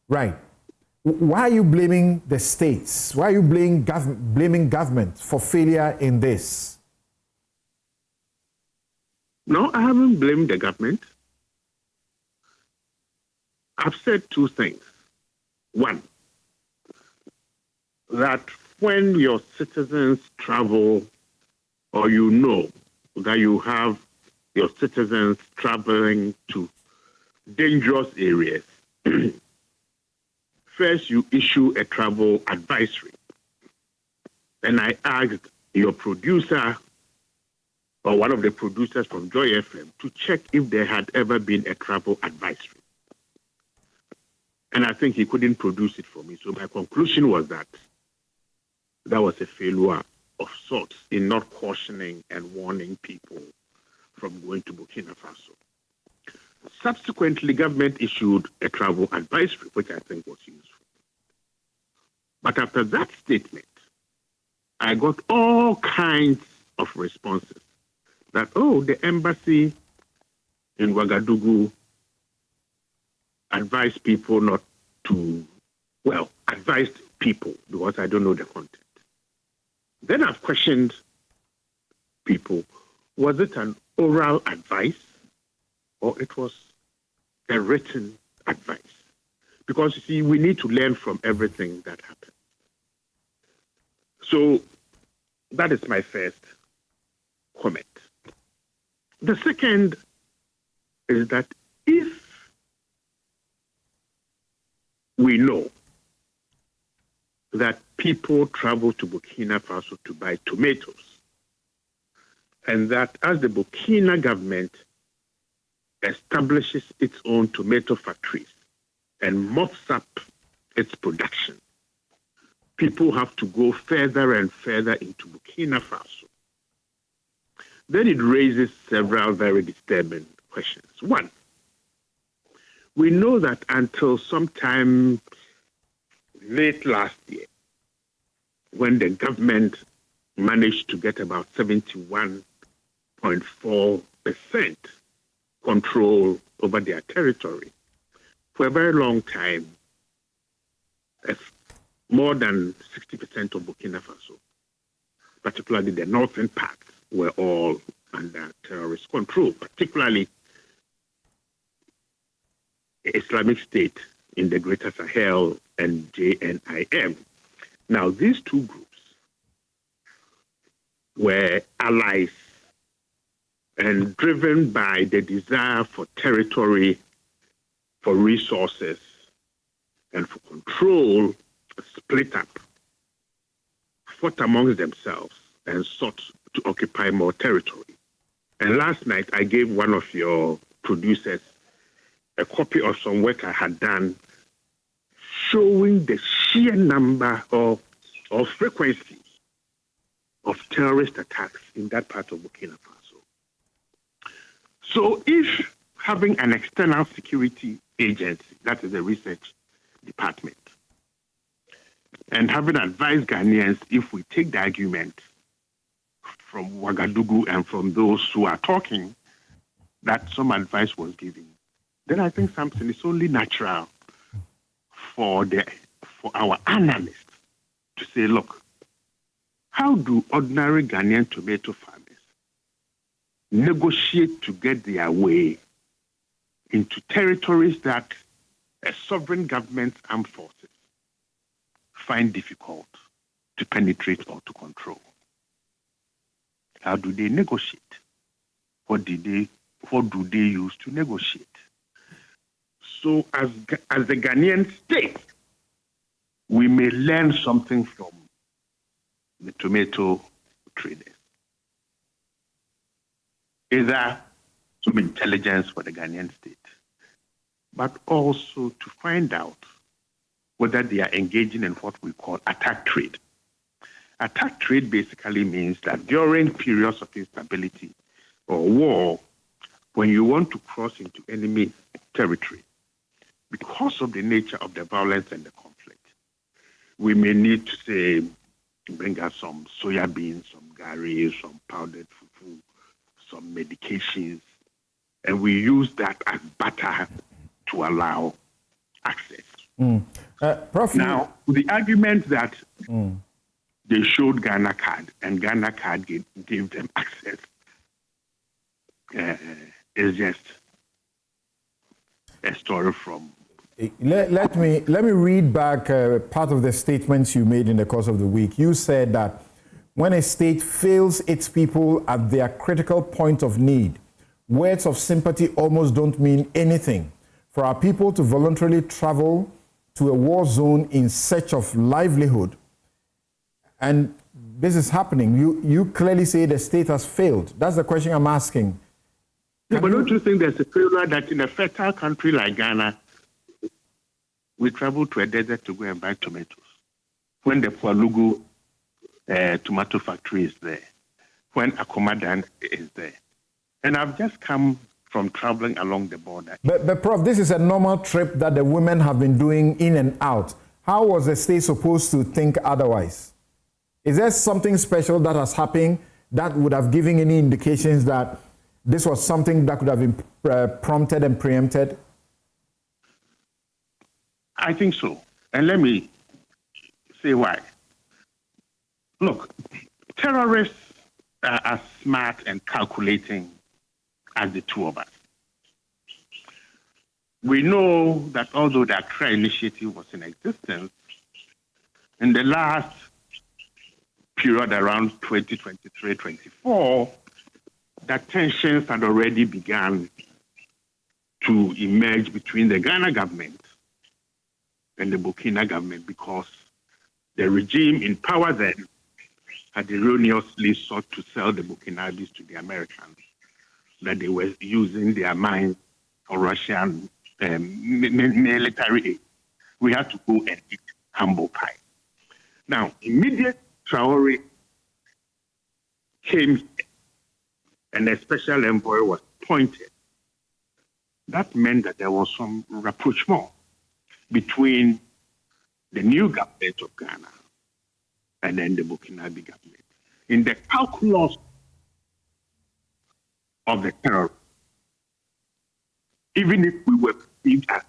Right. Why are you blaming the states? Why are you blaming government for failure in this? No, I haven't blamed the government. I've said two things. One, that when your citizens travel, or you know that you have your citizens traveling to dangerous areas, first you issue a travel advisory. And I asked your producer or one of the producers from Joy FM to check if there had ever been a travel advisory. And I think he couldn't produce it for me. So my conclusion was that that was a failure of sorts in not cautioning and warning people from going to Burkina Faso. Subsequently, government issued a travel advisory, which I think was useful. But after that statement, I got all kinds of responses that, oh, the embassy in Ouagadougou advised people not to, well, advised people because I don't know the content. Then I've questioned people, was it an oral advice or it was a written advice? Because, you see, we need to learn from everything that happened. So that is my first comment. The second is that if we know that people travel to Burkina Faso to buy tomatoes, and that as the Burkina government establishes its own tomato factories and mops up its production, people have to go further and further into Burkina Faso. Then it raises several very disturbing questions. One, we know that until sometime late last year, when the government managed to get about 71.4% control over their territory, for a very long time, more than 60% of Burkina Faso, particularly the northern parts, were all under terrorist control, particularly Islamic State in the Greater Sahel and JNIM. Now, these two groups were allies and driven by the desire for territory, for resources, and for control, split up, fought amongst themselves, and sought to occupy more territory. And last night, I gave one of your producers a copy of some work I had done showing the sheer number or frequency of terrorist attacks in that part of Burkina Faso. So if having an external security agency, that is the research department, and having advised Ghanaians, if we take the argument from Ouagadougou and from those who are talking, that some advice was given, then I think something is only natural for our analysts to say, look, how do ordinary Ghanaian tomato farmers negotiate to get their way into territories that a sovereign government's armed forces find difficult to penetrate or to control? How do they negotiate? What do they use to negotiate? So as the Ghanaian state, we may learn something from the tomato traders. Either some intelligence for the Ghanaian state, but also to find out whether they are engaging in what we call attack trade. Attack trade basically means that during periods of instability or war, when you want to cross into enemy territory, because of the nature of the violence and the conflict, we may need to say, bring us some soya beans, some gari, some powdered fufu, some medications, and we use that as butter to allow access. Prof, Now, the argument that they showed Ghana card and Ghana card gave them access is just a story from. let me read back part of the statements you made in the course of the week. You said that when a state fails its people at their critical point of need, words of sympathy almost don't mean anything. For our people to voluntarily travel to a war zone in search of livelihood, and this is happening. You clearly say the state has failed. That's the question I'm asking. Yeah, but don't you think there's a failure that in a fertile country like Ghana, we travel to a desert to go and buy tomatoes when the Pualugu tomato factory is there, when Akomadan is there? And I've just come from traveling along the border. But Prof, this is a normal trip that the women have been doing in and out. How was the state supposed to think otherwise? Is there something special that has happened that would have given any indications that this was something that could have been prompted and preempted? I think so. And let me say why. Look, terrorists are as smart and calculating as the two of us. We know that although the Accra Initiative was in existence, in the last period around 2023-24, that tensions had already begun to emerge between the Ghana government and the Burkina government because the regime in power then had erroneously sought to sell the Burkinabes to the Americans, that they were using their mines for Russian military aid. We had to go and eat humble pie. Now, immediate Traore came here, and a special envoy was appointed. That meant that there was some rapprochement between the new government of Ghana and then the Burkinabe government. In the calculus of the terror, even if we were perceived as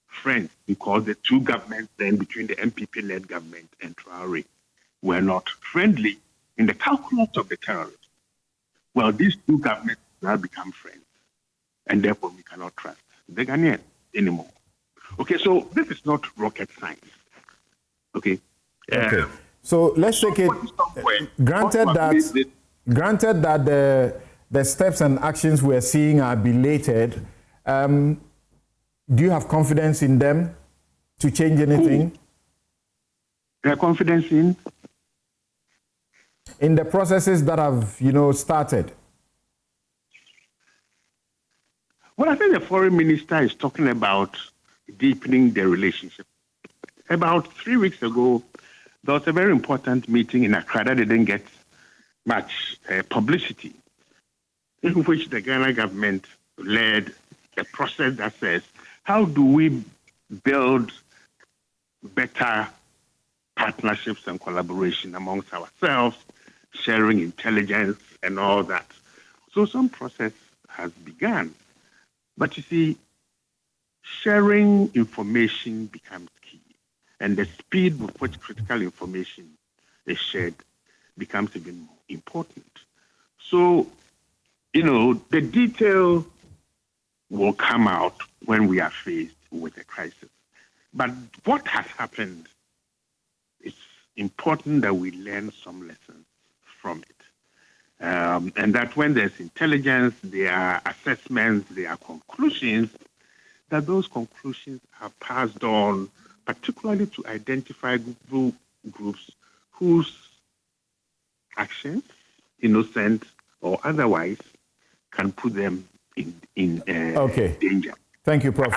friends, because the two governments then between the MPP-led government and Traore were not friendly, in the calculus of the terrorists, well, these two governments now become friends, and therefore we cannot trust the Ghanaians anymore. Okay, so this is not rocket science. Okay. Okay. So let's take it. Granted that the steps and actions we're seeing are belated, do you have confidence in them to change anything? Confidence in the processes that have, started? Well, I think the foreign minister is talking about deepening the relationship. About 3 weeks ago, there was a very important meeting in Accra that didn't get much publicity, in which the Ghana government led a process that says, how do we build better partnerships and collaboration amongst ourselves, sharing intelligence and all that? So some process has begun. But you see, sharing information becomes key. And the speed with which critical information is shared becomes even more important. So, the detail will come out when we are faced with a crisis. But what has happened, it's important that we learn some lessons from it. And that when there's intelligence, there are assessments, there are conclusions, that those conclusions are passed on, particularly to identify groups whose actions, innocent or otherwise, can put them in danger. Thank you, Prof.